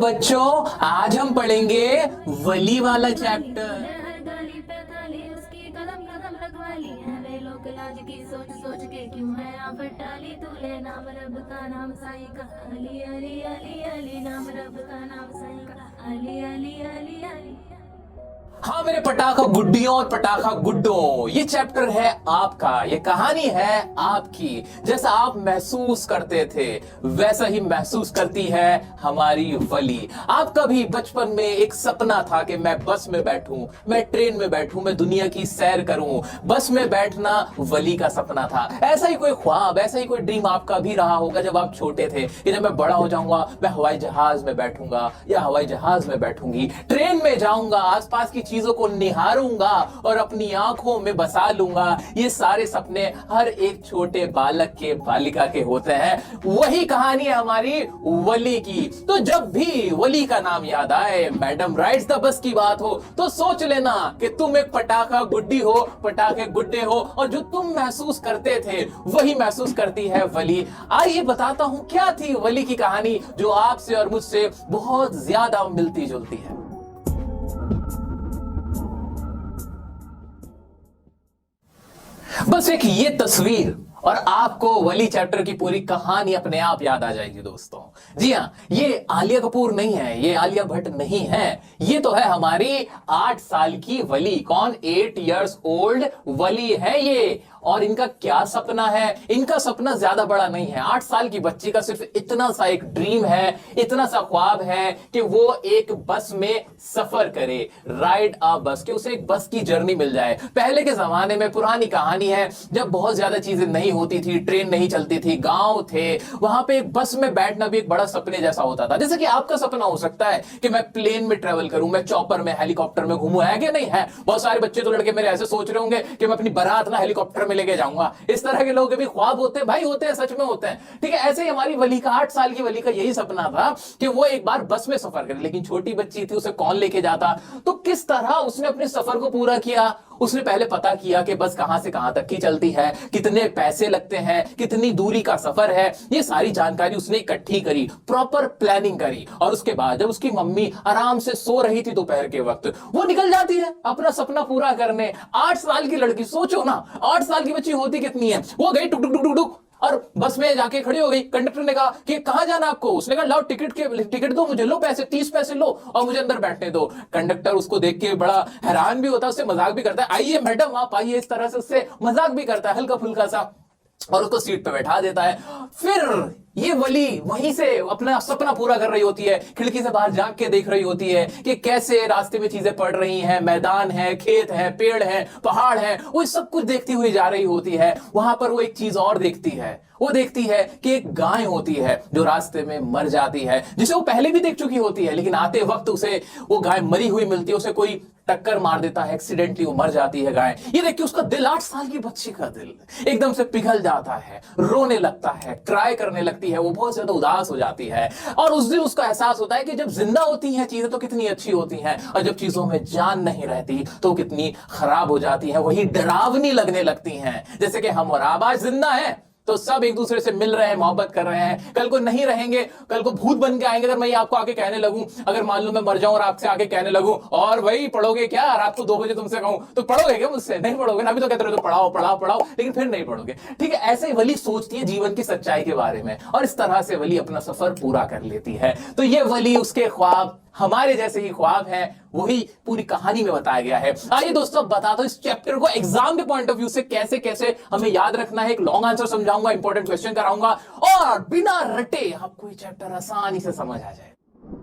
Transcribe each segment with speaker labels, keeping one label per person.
Speaker 1: बच्चों, आज हम पढ़ेंगे वली वाला चैप्टर।
Speaker 2: हर गली पे गली उसकी कदम कदम रखवाली है वे लोग लाज की सोच सोच के क्यों है आफत डाली तूले नाम रब का नाम साईं का अली अली अली अली नाम रब का नाम साईं का अली अली अली अली।
Speaker 1: हाँ मेरे पटाखा गुड्डियों और पटाखा गुड्डों, ये चैप्टर है आपका, ये कहानी है आपकी। जैसा आप महसूस करते थे वैसा ही महसूस करती है हमारी वली। आपका भी बचपन में एक सपना था कि मैं बस में बैठूं, मैं ट्रेन में बैठूं, मैं दुनिया की सैर करूं। बस में बैठना वली का सपना था। ऐसा ही कोई ख्वाब, ऐसा ही कोई ड्रीम आपका भी रहा होगा जब आप छोटे थे कि जब मैं बड़ा हो जाऊंगा मैं हवाई जहाज में बैठूंगा या हवाई जहाज में बैठूंगी, ट्रेन में जाऊंगा, आसपास की चीजों को निहारूंगा और अपनी आंखों में बसा लूंगा। ये सारे सपने हर एक छोटे बालक के, बालिका के होते हैं। वही कहानी है हमारी वली की। तो जब भी वली का नाम याद आए, मैडम राइड्स द बस की बात हो, तो सोच लेना कि तुम एक पटाखा गुड्डी हो, पटाखे गुड्डे हो, और जो तुम महसूस करते थे वही महसूस करती है वली। आइए बताता हूं क्या थी वली की कहानी जो आपसे और मुझसे बहुत ज्यादा मिलती जुलती है। बस एक ये तस्वीर और आपको वली चैप्टर की पूरी कहानी अपने आप याद आ जाएगी दोस्तों। जी हाँ, ये आलिया कपूर नहीं है, ये आलिया भट्ट नहीं है, ये तो है हमारी 8 साल की वली। कौन? 8 इयर्स ओल्ड वली है ये। और इनका क्या सपना है? इनका सपना ज्यादा बड़ा नहीं है। 8 साल की बच्ची का सिर्फ इतना सा एक ड्रीम है, इतना सा ख्वाब है कि वो एक बस में सफर करे, राइड अ बस, कि उसे एक बस की जर्नी मिल जाए। पहले के जमाने में पुरानी कहानी है, जब बहुत ज्यादा चीजें नहीं होती थी, ट्रेन नहीं चलती थी, गांव थे, वहां पे एक बस में बैठना भी एक बड़ा सपने जैसा होता था। जैसे कि आपका सपना हो सकता है कि मैं प्लेन में ट्रेवल करूं, मैं चॉपर में, हेलीकॉप्टर में घूमूं। है कि नहीं है? बहुत सारे बच्चे तो लड़के मेरे ऐसे सोच रहे होंगे कि मैं अपनी बारात ना हेलीकॉप्टर में लेके जाऊंगा। इस तरह के लोग भी ख्वाब होते हैं भाई, होते हैं, सच में होते हैं। ठीक है, ऐसे ही हमारी वली का, 8 साल की वली का यही सपना था कि वो एक बार बस में सफर करे। लेकिन छोटी बच्ची थी, उसे कौन लेके जाता? तो किस तरह उसने अपने सफर को पूरा किया? उसने पहले पता किया कि बस कहां से कहां तक की चलती है, कितने पैसे लगते हैं, कितनी दूरी का सफर है। ये सारी जानकारी उसने इकट्ठी करी, प्रॉपर प्लानिंग करी। और उसके बाद जब उसकी मम्मी आराम से सो रही थी दोपहर के वक्त, वो निकल जाती है अपना सपना पूरा करने। 8 साल की लड़की, सोचो ना, 8 साल की बच्ची होती कितनी है। वो गई टुक टुक टुक टुक टुक और बस में जाके खड़ी हो गई। कंडक्टर ने कहा कि कहां जाना आपको? उसने कहा लाओ टिकट दो मुझे, लो पैसे, 30 पैसे लो और मुझे अंदर बैठने दो। कंडक्टर उसको देख के बड़ा हैरान भी होता है, उससे मजाक भी करता है, आइए मैडम आप आइए, इस तरह से उससे मजाक भी करता है हल्का फुल्का सा, और उसको सीट पे बैठा देता है। फिर ये वली वहीं से अपना सपना पूरा कर रही होती है, खिड़की से बाहर झांक के देख रही होती है कि कैसे रास्ते में चीजें पड़ रही हैं, मैदान है, खेत है, पेड़ है, पहाड़ है, वो सब कुछ देखती हुई जा रही होती है। वहां पर वो एक चीज और देखती है, वो देखती है कि एक गाय होती है जो रास्ते में मर जाती है, जिसे वो पहले भी देख चुकी होती है, लेकिन आते वक्त उसे वो गाय मरी हुई मिलती है। उसे कोई टक्कर मार देता है, एक्सीडेंटली वो मर जाती है गाय। ये देख के उसका दिल, 8 साल की बच्ची का दिल एकदम से पिघल जाता है, रोने लगता है, क्राई करने लगती है, वो बहुत ज्यादा उदास हो जाती है। और उस दिन उसका एहसास होता है कि जब जिंदा होती हैं चीजें तो कितनी अच्छी होती हैं, और जब चीजों में जान नहीं रहती तो कितनी खराब हो जाती हैं, वही डरावनी लगने लगती हैं। जैसे कि हम और आप आज जिंदा हैं तो सब एक दूसरे से मिल रहे हैं, मोहब्बत कर रहे हैं, कल को नहीं रहेंगे, कल को भूत बन के आएंगे। अगर मैं आपको आके कहने लगूं, अगर मान लो मैं मर जाऊं और आपसे आके कहने लगूं, और भाई पढ़ोगे क्या, रात को 2 बजे तुमसे कहूं, तो पढ़ोगे क्या मुझसे? नहीं पढ़ोगे ना। अभी तो कहते रहे तो पढ़ाओ पढ़ाओ पढ़ाओ, लेकिन फिर नहीं पढ़ोगे। ठीक है, ऐसे ही वली सोचती है जीवन की सच्चाई के बारे में, और इस तरह से वली अपना सफर पूरा कर लेती है। तो ये वली, उसके ख्वाब हमारे जैसे ही ख्वाब हैं, वही पूरी कहानी में बताया गया है। आइए दोस्तों, बता दो इस चैप्टर को एग्जाम के पॉइंट ऑफ व्यू से कैसे कैसे हमें याद रखना है। एक लॉन्ग आंसर समझाऊंगा, इंपॉर्टेंट क्वेश्चन कराऊंगा, और बिना रटे आपको ये चैप्टर आसानी से समझ आ जाए।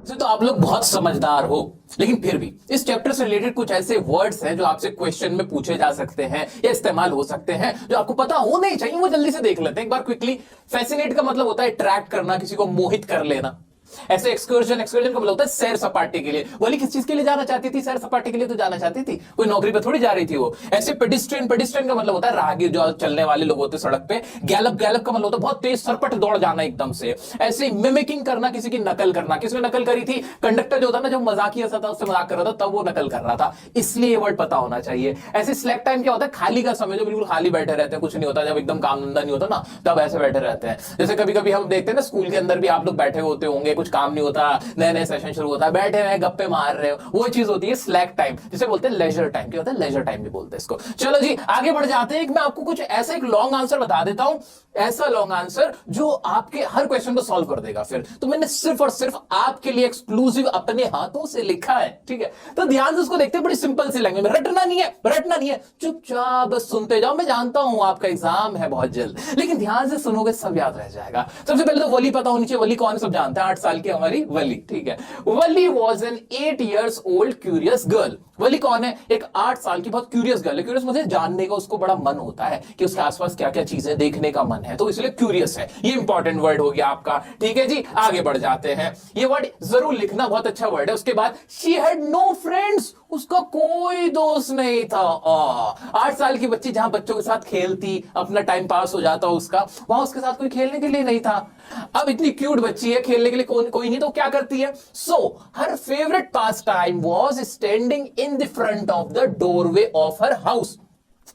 Speaker 1: तो आप लोग बहुत समझदार हो, लेकिन फिर भी इस चैप्टर से रिलेटेड कुछ ऐसे वर्ड्स हैं जो आपसे क्वेश्चन में पूछे जा सकते हैं या इस्तेमाल हो सकते हैं, जो आपको पता होने ही चाहिए। वो जल्दी से देख लेते हैं एक बार क्विकली। फैसिनेट का मतलब होता है अट्रैक्ट करना, किसी को मोहित कर लेना। ऐसे एक्सकर्जन का मतलब होता है सैर सपाटे के लिए। वली किस चीज के लिए जाना चाहती थी? सैर सपाटे के लिए तो जाना चाहती थी, कोई नौकरी पे थोड़ी जा रही थी वो। ऐसे पेडिस्ट्रियन का मतलब होता है राहगीर, जो चलने वाले लोग होते हैं सड़क पे। गैलप का मतलब होता है बहुत तेज सरपट दौड़ जाना एकदम से। ऐसे मिमिकिंग करना, किसी की नकल करना। किसने नकल करी थी? कंडक्टर जो होता ना, जब मजाकिया सा था, उससे मजाक कर रहा था, तब वो नकल कर रहा था, इसलिए ये वर्ड पता होना चाहिए। ऐसे स्लैक टाइम क्या होता है? खाली का समय, जो बिल्कुल खाली बैठे रहते हैं, कुछ नहीं होता, जब एकदम काम धंधा नहीं होता ना, तब ऐसे बैठे रहते हैं। जैसे कभी कभी हम देखते हैं ना, स्कूल के अंदर भी आप लोग बैठे होते होंगे, कुछ काम नहीं होता, नए नए सेशन शुरू होता है, बैठे हुए गप्पे मार रहे हो, वो चीज होती है स्लैक टाइम, जिसे बोलते हैं लेजर टाइम। क्या होता है? लेजर टाइम भी बोलते हैं इसको। चलो जी आगे बढ़ जाते हैं। मैं आपको कुछ ऐसा एक लॉन्ग आंसर बता देता हूं, ऐसा लॉन्ग आंसर जो आपके हर क्वेश्चन को सॉल्व कर देगा। फिर तो मैंने सिर्फ और सिर्फ आपके लिए एक्सक्लूसिव अपने हाथों से लिखा है, ठीक है? तो ध्यान से उसको देखते हैं, बड़ी सिंपल सी लैंग्वेज में, रटना नहीं है, रटना नहीं है, चुपचाप बस सुनते जाओ। मैं जानता हूं आपका एग्जाम है बहुत जल्द, लेकिन ध्यान से सुनोगे सब याद रह जाएगा। सबसे पहले तो वली पता होनी चाहिए। वली कौन है? सब जानते हैं, 8 साल की हमारी वली, ठीक है? Valli was an 8 years old curious girl. Valli कौन है? एक 8 साल की बहुत क्यूरियस गर्ल है। क्यूरियस मुझे जानने का उसको बड़ा मन होता है कि उसके आसपास क्या क्या चीजें देखने का मन है, तो इसलिए क्यूरियस है। ये इंपॉर्टेंट वर्ड हो गया आपका, ठीक है जी? आगे बढ़ जाते हैं। ये वर्ड जरूर लिखना, बहुत अच्छा वर्ड है। उसके बाद शी हैड नो फ्रेंड्स, उसका कोई दोस्त नहीं था। 8 साल की बच्ची जहां बच्चों के साथ खेलती, अपना टाइम पास हो जाता उसका, वहां उसके साथ कोई खेलने के लिए नहीं था। अब इतनी क्यूट बच्ची है, खेलने के लिए कोई नहीं, तो क्या करती है? So her favourite pastime was standing in the front of the doorway of her house.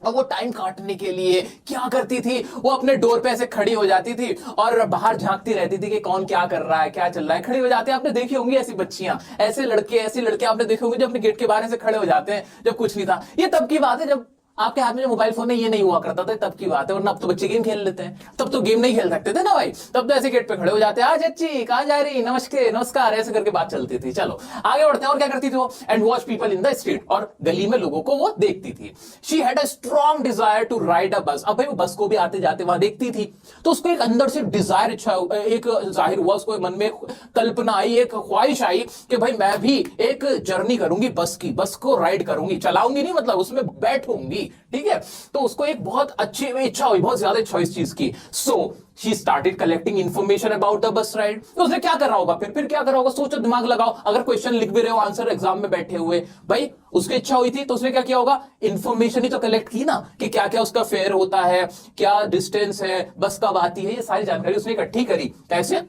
Speaker 1: अब वो टाइम काटने के लिए क्या करती थी? वो अपने डोर पे ऐसे खड़ी हो जाती थी और बाहर झांकती रहती थी कि कौन क्या कर रहा है, क्या चल रहा है। खड़ी हो जाते हैं, आपने देखी होंगी ऐसी बच्चियां, ऐसे लड़के आपने देखे होंगे जो अपने गेट के बाहर से खड़े हो जाते हैं जब कुछ नहीं था। ये तब की बात है जब आपके हाथ में जो मोबाइल फोन है ये नहीं हुआ करता था, तब की बात है। वरना अब तो बच्चे गेम खेल लेते हैं, तब तो गेम नहीं खेल सकते थे ना भाई। तब तो ऐसे गेट पे खड़े हो जाते हैं, आज अच्छी कहां जा रही, नमस्ते नमस्कार, ऐसे करके बात चलती थी। चलो आगे बढ़ते हैं। और क्या करती थी वो? And watch people in the street, और गली में लोगों को वो देखती थी। She had a strong desire to ride a bus. अब भाई वो बस को भी आते जाते वहां देखती थी, तो उसको एक अंदर से डिजायर, इच्छा एक जाहिर हुआ, उसको मन में कल्पना आई, एक ख्वाहिश आई कि भाई मैं भी एक जर्नी करूंगी बस की, बस को राइड करूंगी, चलाऊंगी नहीं, मतलब उसमें बैठूंगी, ठीक है? तो उसको एक बहुत अच्छी इच्छा हुई, बहुत ज्यादा इच्छा इस चीज की। So she started collecting information about the bus ride. तो उसने क्या करा होगा? फिर क्या करा होगा? सोचो, दिमाग लगाओ। अगर क्वेश्चन लिख भी रहे हो, आंसर एग्जाम में बैठे हुए, भाई उसकी इच्छा हुई थी तो उसने क्या किया होगा? इंफॉर्मेशन ही तो कलेक्ट की ना, कि क्या क्या उसका फेयर होता है, क्या डिस्टेंस है, बस कब आती है, ये सारी जानकारी उसने इकट्ठी करी। कैसे?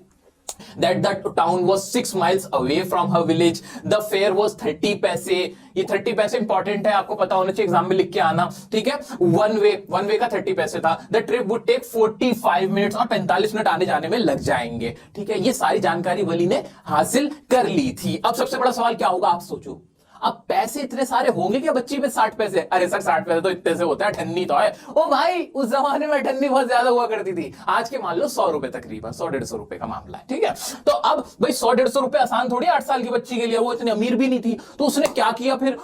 Speaker 1: That the town was 6 miles away from her village. The fare was 30 पैसे। ये 30 पैसे इंपॉर्टेंट है, आपको पता होना चाहिए, एग्जाम में लिख के आना, ठीक है? वन वे का 30 पैसे था। The trip would take 45 minutes, और 45 मिनट आने जाने में लग जाएंगे, ठीक है? ये सारी जानकारी वली ने हासिल कर ली थी। अब सबसे बड़ा सवाल क्या होगा? आप सोचो, अब पैसे इतने सारे होंगे क्या बच्ची में? 60 पैसे? अरे सर 60 पैसे तो इतने से होता है, अठन्नी तो है। ओ भाई, उस जमाने में अठन्नी बहुत ज्यादा हुआ करती थी। आज के मान लो 100 रुपए, तकरीबन 100-150 रुपए का मामला है, ठीक है? तो अब भाई 100-150 रुपए आसान थोड़ी 8 साल की बच्ची के लिए, वो इतनी अमीर भी नहीं थी। तो उसने क्या किया फिर?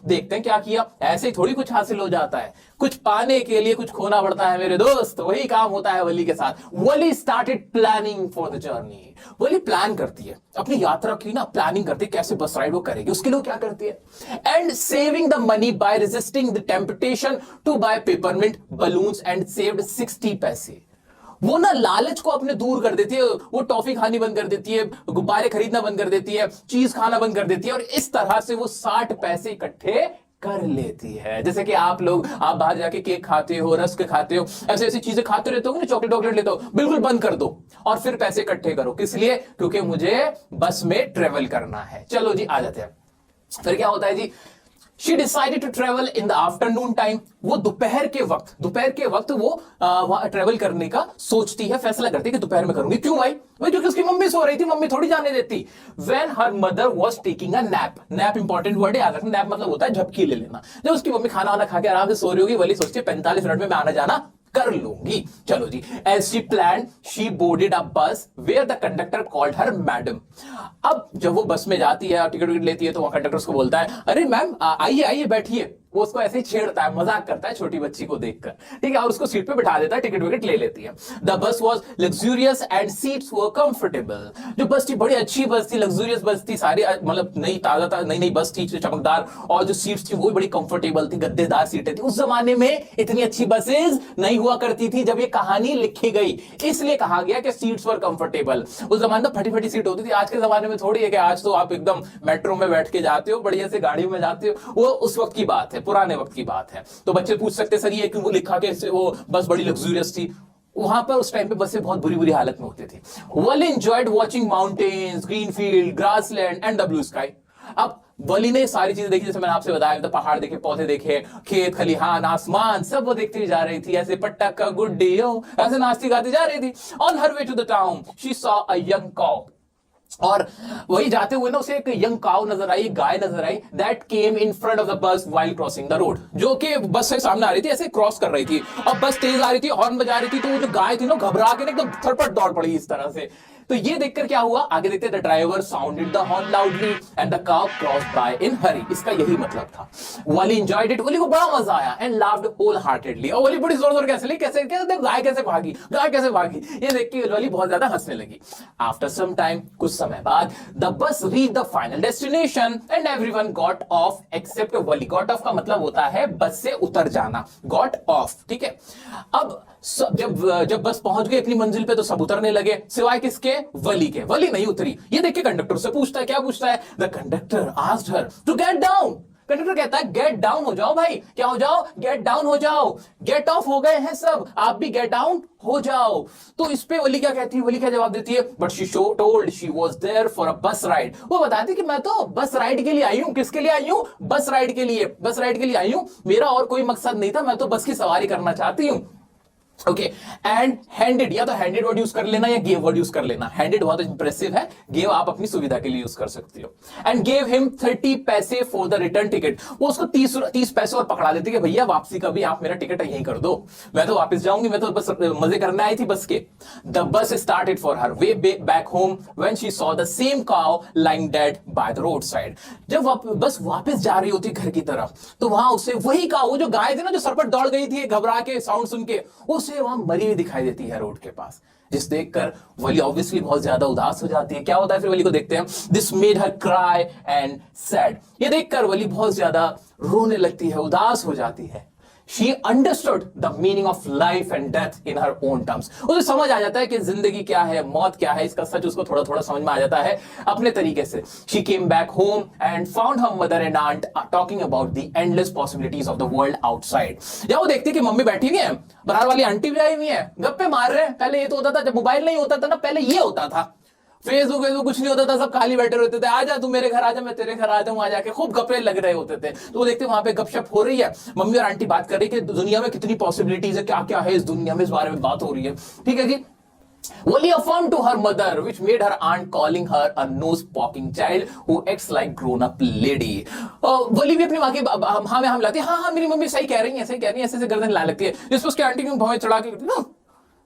Speaker 1: देखते हैं क्या किया। ऐसे ही थोड़ी कुछ हासिल हो जाता है, कुछ पाने के लिए कुछ खोना पड़ता है मेरे दोस्त। वही काम होता है वली के साथ। Valli started planning for the journey. Valli plan करती है अपनी यात्रा की ना, प्लानिंग करती है कैसे बस राइड वो करेगी। उसके लिए क्या करती है? And saving the money by resisting the temptation to buy peppermint balloons and saved 60 पैसे। वो ना लालच को अपने दूर कर देती है, वो टॉफी खानी बंद कर देती है, गुब्बारे खरीदना बंद कर देती है, चीज खाना बंद कर देती है, और इस तरह से वो 60 पैसे इकट्ठे कर लेती है। जैसे कि आप लोग, आप बाहर जाके केक खाते हो, रस्क खाते हो, ऐसे ऐसी चीजें खाते रहते हो, चॉकलेट लेते हो, बिल्कुल बंद कर दो और फिर पैसे इकट्ठे करो। किस लिए? क्योंकि मुझे बस में ट्रेवल करना है। चलो जी आ जाते हैं। फिर क्या होता है जी? She decided to travel in the afternoon time. वो दोपहर के वक्त वो वहां ट्रेवल करने का सोचती है, फैसला करती है कि दोपहर में करूंगी। क्यों भाई? क्योंकि उसकी मम्मी सो रही थी, मम्मी थोड़ी जाने देती। When her mother was taking a nap. Nap important word है, याद रखना। नैप मतलब होता है झपकी ले लेना। जब उसकी मम्मी खाना वाना खा के आराम से सो रही होगी, वली सोचती है 45 मिनट में मैं आना जाना कर लूंगी। चलो जी, as she planned, she boarded a bus where the conductor called her madam. अब जब वो बस में जाती है, टिकट लेती है, तो वहां कंडक्टर उसको बोलता है, अरे मैम आइए बैठिए। वो उसको ऐसे ही छेड़ता है, मजाक करता है छोटी बच्ची को देखकर, ठीक है? और उसको सीट पे बिठा देता है, टिकट विकेट ले लेती है। The bus was luxurious and seats were comfortable. जो बस थी बड़ी अच्छी बस थी, लग्जूरियस बस थी, सारी मतलब नई बस थी, चमकदार, और जो सीट्स थी वो भी बड़ी कंफर्टेबल थी, गद्देदार सीटें थी। उस जमाने में इतनी अच्छी बसेज नहीं हुआ करती थी जब ये कहानी लिखी गई, इसलिए कहा गया कि सीट्स वर कंफर्टेबल। उस जमाने में फटी सीट होती थी। आज के जमाने में थोड़ी है कि आज तो आप एकदम मेट्रो में बैठ के जाते हो, बढ़िया से गाड़ियों में जाते हो। वो उस वक्त की बात है, पुराने वक्त की बात है। तो बच्चे पूछ सकते सर ये क्यों लिखा कि वो बस बड़ी लग्जूरियस थी? वहां पर उस टाइम पे बसें बहुत बुरी हालत में होती थी। Wally enjoyed watching mountains, green field, grassland and the blue sky. अब वली ने सारी चीजें देखी, जैसे मैंने आपसे बताया, तो पहाड़ देखे, पौधे देखे, खेत खलिहान, आसमान, सब वो देखती जा रही थी, ऐसे पटक गुड्डियो ऐसे नाचती गाती जा रही थी। On her way to the town she saw a young cow, और वही जाते हुए ना उसे एक यंग काउ नजर आई, गाय नजर आई, that came in front of the bus while crossing the road, जो कि बस से सामने आ रही थी, ऐसे क्रॉस कर रही थी, और बस तेज आ रही थी, हॉर्न बजा रही थी, तो वो जो गाय थी ना घबरा के एकदम थरपट दौड़ पड़ी इस तरह से। तो ये देखकर क्या हुआ, आगे देखते, the driver sounded the horn loudly and the cow crossed by in hurry. इसका यही मतलब था। वली एंजॉयड इट, वली को बड़ा मजा आया, एंड लाफ्ड होल हार्टेडली, और वली बड़ी जोर जोर कैसे ली, कैसे कैसे गाय कैसे भागी, गाय कैसे भागी, ये देख के वली बहुत ज्यादा हंसने लगी। आफ्टर सम टाइम, कुछ समय बाद, the bus reach the final destination and everyone got off except Valli. Got off का मतलब होता है बस से उतर जाना, गॉट ऑफ, ठीक है। अब जब बस पहुंच गई अपनी मंजिल पे तो सब उतरने लगे, सिवाय किसके, वली के। वली नहीं उतरी। ये देख के कंडक्टर से पूछता है, क्या पूछता है, the conductor asked her to get down. Conductor कहता है गेट डाउन हो जाओ भाई, क्या हो जाओ, गेट डाउन हो जाओ, गेट ऑफ हो गए हैं सब, आप भी गेट डाउन हो जाओ। तो इस पे वली क्या कहती है, वली क्या जवाब देती है, but she told she was there for a bus ride. वो बताती कि मैं तो बस राइड के लिए आई हूं। किसके लिए आई हूं, बस राइड के लिए, बस राइड के लिए आई हूं, मेरा और कोई मकसद नहीं था, मैं तो बस की सवारी करना चाहती हूं। ओके, एंड हैंडेड, या तो हैंडेड वर्ड यूज कर लेना या गेव वर्ड यूज कर लेना। हैंडेड बहुत इंप्रेसिव है, गेव आप अपनी सुविधा के लिए यूज कर सकती हो। एंड गेव हिम 30 पैसे फॉर द रिटर्न टिकट। वो उसको 30 पैसे और पकड़ा देती है, भैया वापसी का भी आप मेरा टिकट यहीं कर दो, मैं तो वापस जाऊंगी, मैं तो बस मजे करने आई थी बस के। The bus started for her way back home when she saw the same cow lying dead by the road side. जब बस वापस जा रही होती घर की तरफ, तो वहां उसे वही काउ, वो जो गाय थी ना, जो सरपट दौड़ गई थी घबरा के साउंड सुन के, उसे वहां मरी हुई दिखाई देती है रोड के पास। जिस देखकर वली ऑब्वियसली बहुत ज्यादा उदास हो जाती है। क्या होता है फिर वली को देखते हैं, this made her cry and sad. ये देखकर वली बहुत ज्यादा रोने लगती है, उदास हो जाती है। She understood the meaning of life and death in her own terms. उसे समझ आ जाता है कि जिंदगी क्या है, मौत क्या है, इसका सच उसको थोड़ा थोड़ा समझ में आ जाता है अपने तरीके से। She came back home and found her mother and aunt talking about the endless possibilities of the world outside. जब वो देखती है कि मम्मी बैठी हुई है, बाहर वाली आंटी भी आई हुई है, गप्पे मार रहे हैं। पहले ये तो होता था, जब मोबाइल नहीं होता था ना, पहले ये होता था, फेसबुक कुछ नहीं होता था, सब खाली बैठे रहते थे, आजा तू मेरे घर आजा, मैं तेरे घर आता हूं, आ जाके खूब गप्पे लग रहे होते थे। तो वो देखते वहां पे गपशप हो रही है, मम्मी और आंटी बात कर रही है कि दुनिया में कितनी पॉसिबिलिटीज है, क्या क्या है इस दुनिया में, इस बारे में बात हो रही है, ठीक है जी। Wally affirmed to her mother, which made her aunt calling her a nose-poking child who acts like grown-up lady. वली भी अपनी माँ की हाँ में हम लाती है, हाँ मेरी मम्मी सही कह रही है, सही कह रही है, ऐसे गर्दन ला लगती है, जिसको उसकी आंटी की भौं चढ़ा के ना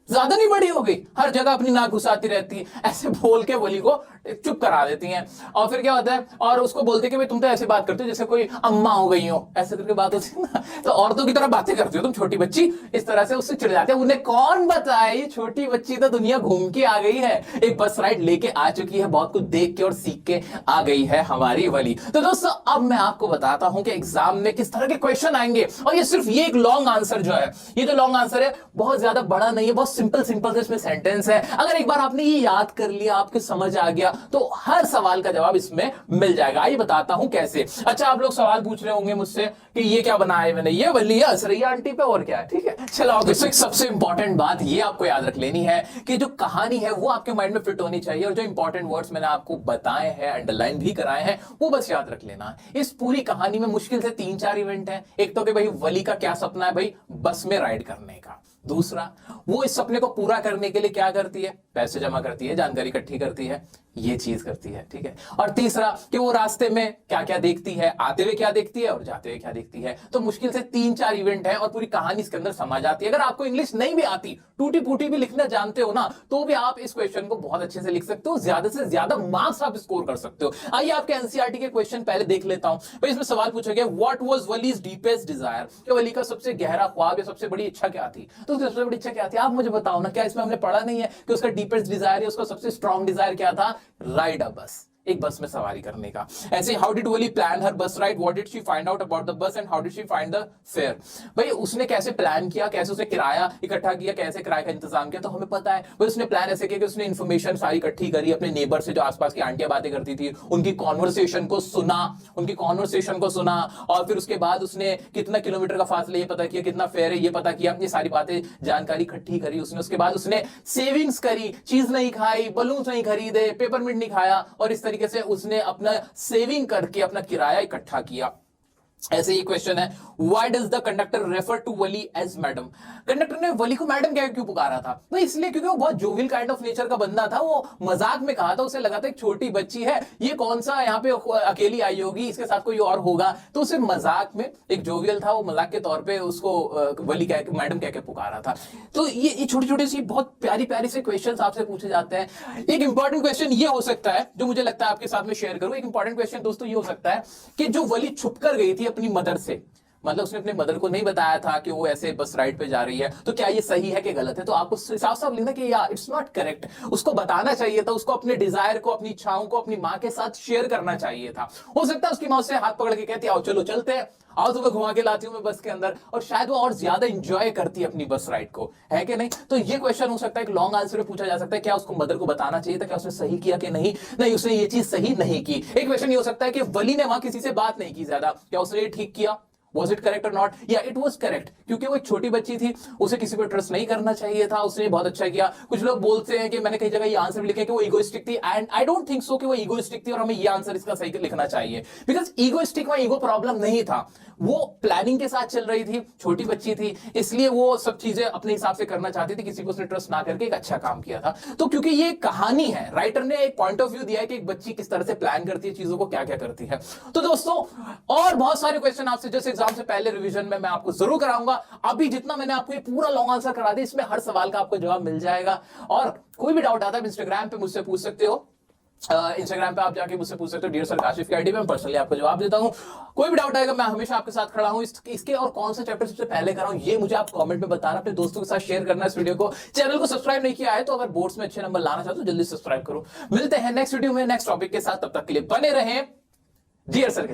Speaker 1: ज्यादा नहीं बड़ी हो गई, हर जगह अपनी नाक घुसाती रहती है, ऐसे बोल के वली को चुप करा देती हैं। और फिर क्या होता है, और उसको बोलते कि भाई तुम तो ऐसे बात करते हो जैसे कोई अम्मा हो गई हो, ऐसे करके बात होती है ना, तो औरतों की तरह बातें करती हो तुम, छोटी बच्ची, इस तरह से उससे चिढ़ जाते हैं। उन्हें कौन बताए, ये छोटी बच्ची तो दुनिया घूम के आ गई है, एक बस राइड लेके आ चुकी है, बहुत कुछ देख के और सीख के आ गई है हमारी वली। तो दोस्तों अब मैं आपको बताता हूं कि एग्जाम में किस तरह के क्वेश्चन आएंगे, और ये सिर्फ ये एक लॉन्ग आंसर जो है, ये जो लॉन्ग आंसर है बहुत ज्यादा बड़ा नहीं है, बहुत सिंपल सिंपल इसमें सेंटेंस है। अगर एक बार आपने ये याद कर लिया, आपके समझ आ गया, तो हर सवाल का जवाब इसमें मिल जाएगा। आइए बताता हूं कैसे। अच्छा, आप लोग सवाल पूछ रहे होंगे मुझसे कि ये क्या बनाया है मैंने, ये वली हंस रही है आंटी पे, और क्या है, ठीक है। चलो एक सबसे इंपॉर्टेंट बात ये आपको याद रख लेनी है कि जो कहानी है वो आपके माइंड में फिट होनी चाहिए, और जो इंपॉर्टेंट वर्ड्स मैंने आपको बताए हैं, अंडरलाइन भी कराए हैं, वो बस याद रख लेना है। इस पूरी कहानी में मुश्किल से 3-4 इवेंट है। एक तो कि भाई वली का क्या सपना है, भाई बस में राइड करने का। दूसरा, वो इस सपने को पूरा करने के लिए क्या करती है, पैसे जमा करती है, जानकारी इकट्ठी करती है, ये चीज करती है, ठीक है। और तीसरा कि वो रास्ते में क्या क्या देखती है, आते हुए क्या देखती है और जाते हुए क्या देखती है। तो मुश्किल से 3-4 इवेंट है और पूरी कहानी इसके अंदर समा जाती है। अगर आपको इंग्लिश नहीं भी आती, टूटी फूटी भी लिखना जानते हो ना, तो भी आप इस क्वेश्चन को बहुत अच्छे से लिख सकते हो, ज्यादा से ज्यादा मार्क्स आप स्कोर कर सकते हो। आइए आपके एनसीईआरटी के क्वेश्चन पहले देख लेता हूं। भाई इसमें सवाल पूछा गया, व्हाट वाज वलीज डीपेस्ट डिजायर, कि वली का सबसे गहरा ख्वाब या सबसे बड़ी इच्छा क्या थी। तो उसकी सबसे बड़ी इच्छा क्या थी, आप मुझे बताओ ना। क्या इसमें हमने पढ़ा नहीं है कि उसका डीपेस्ट डिजायर या उसका सबसे स्ट्रॉन्ग डिजायर क्या था, राइड अ बस, एक बस में सवारी करने का। ऐसे हाउ डिड वली प्लान हर बस ride, what did she find out about the bus and how did she find the fair. भाई उसने कैसे प्लान किया, कैसे उसने किराया इकट्ठा किया, कैसे किराए का इंतजाम किया, तो हमें पता है। भाई उसने प्लान ऐसे किया कि उसने इन्फॉर्मेशन सारी इकट्ठी करी, अपने नेबर से, जो आसपास की आंटियां बातें करती थी, उनकी कॉन्वर्सेशन को सुना, और फिर उसके बाद उसने कितना किलोमीटर का फासला ये पता किया, कितना फेयर है ये पता किया, ये सारी बातें जानकारी इकट्ठी करी उसने। उसके बाद उसने सेविंग्स करी, चीज नहीं खाई, बलून नहीं खरीदे, पेपरमिंट नहीं खाया, और इस तरीके तरीके से उसने अपना सेविंग करके अपना किराया इकट्ठा किया। ऐसे ही क्वेश्चन है, why does the conductor refer to Valli as madam? Conductor ने वली को मैडम क्या क्यों पुकारा था? भाई इसलिए क्योंकि वो बहुत जोवियल काइंड ऑफ नेचर का बंदा था, वो मजाक में कहा था, उसे लगा था एक छोटी बच्ची है, ये कौन सा यहाँ पे अकेली आई होगी, इसके साथ कोई और होगा, तो उसे मजाक में, एक जोवियल था वो, मजाक के तौर पे उसको वली कह के मैडम कह के पुकारा था। तो ये छोटी छोटी सी बहुत प्यारी प्यारी से क्वेश्चन आपसे पूछे जाते हैं। एक इंपॉर्टेंट क्वेश्चन ये हो सकता है जो मुझे लगता है आपके साथ में शेयर करूं। एक इंपॉर्टेंट क्वेश्चन दोस्तों ये हो सकता है कि जो वली छुप कर गई थी अपनी मदर से, मतलब उसने अपने मदर को नहीं बताया था कि वो ऐसे बस राइड पे जा रही है, तो क्या ये सही है कि गलत है? तो आपको साफ साफ लिखना कि यार इट्स नॉट करेक्ट। उसको बताना चाहिए था, उसको अपने डिजायर को, अपनी इच्छाओं को अपनी माँ के साथ शेयर करना चाहिए था। हो सकता है उसकी माँ उससे हाथ पकड़ के कहती आओ चलो चलते हैं, आओ तुम्हें घुमा के लाती हूं मैं बस के अंदर, और शायद वो और ज्यादा इंजॉय करती है अपनी बस राइड को, है कि नहीं? तो ये क्वेश्चन हो सकता है, एक लॉन्ग आंसर में पूछा जा सकता है, क्या उसको मदर को बताना चाहिए था, क्या उसने सही किया कि नहीं? नहीं, उसने ये चीज सही नहीं की। एक क्वेश्चन ये हो सकता है कि वली ने वहां किसी से बात नहीं की ज्यादा, क्या उसने ये ठीक किया? Was it correct or not? या it was correct, क्योंकि वो एक छोटी बच्ची थी, उसे किसी पर ट्रस्ट नहीं करना चाहिए था, उसने बहुत अच्छा किया। कुछ लोग बोलते हैं कि मैंने कई जगह ये आंसर भी लिखा कि वो इगोइस्टिक थी, and I don't think so कि वो इगोइस्टिक थी और हमें ये आंसर इसका सही लिखना चाहिए, बिकॉज इगोइस्टिक में ईगो प्रॉब्लम नहीं था, वो प्लानिंग के साथ चल रही थी, छोटी बच्ची थी, इसलिए वो सब चीजें अपने हिसाब से करना चाहती थी, किसी को उसने ट्रस्ट ना करके एक अच्छा काम किया था। तो क्योंकि ये कहानी है, राइटर ने एक पॉइंट ऑफ व्यू दिया है कि एक बच्ची किस तरह से प्लान करती है चीजों को, क्या क्या करती है। तो दोस्तों और बहुत सारे क्वेश्चन आपसे जैसे एग्जाम से पहले रिवीजन में मैं आपको जरूर कराऊंगा। अभी जितना मैंने आपको ये पूरा लॉन्ग आंसर करा दिया, इसमें हर सवाल का आपको जवाब मिल जाएगा। और कोई भी डाउट आता है इंस्टाग्राम पे मुझसे पूछ सकते हो, इंस्टाग्राम पे आप जाके मुझसे पूछ सकते हो, डियर सर काशिफ की आईडी पे, मैं पर्सनली आपको जवाब देता हूं। कोई भी डाउट आएगा मैं हमेशा आपके साथ खड़ा हूं। इसके और कौन सा चैप्टर सबसे पहले कर रहा हूं ये मुझे आप कमेंट में बताना, अपने दोस्तों के साथ शेयर करना इस वीडियो को। चैनल को सब्सक्राइब नहीं किया है तो अगर बोर्ड्स में अच्छे नंबर लाना चाहते हो जल्दी सब्सक्राइब करो। मिलते हैं नेक्स्ट वीडियो में नेक्स्ट टॉपिक के साथ, तब तक के लिए बने रहें डियर सर।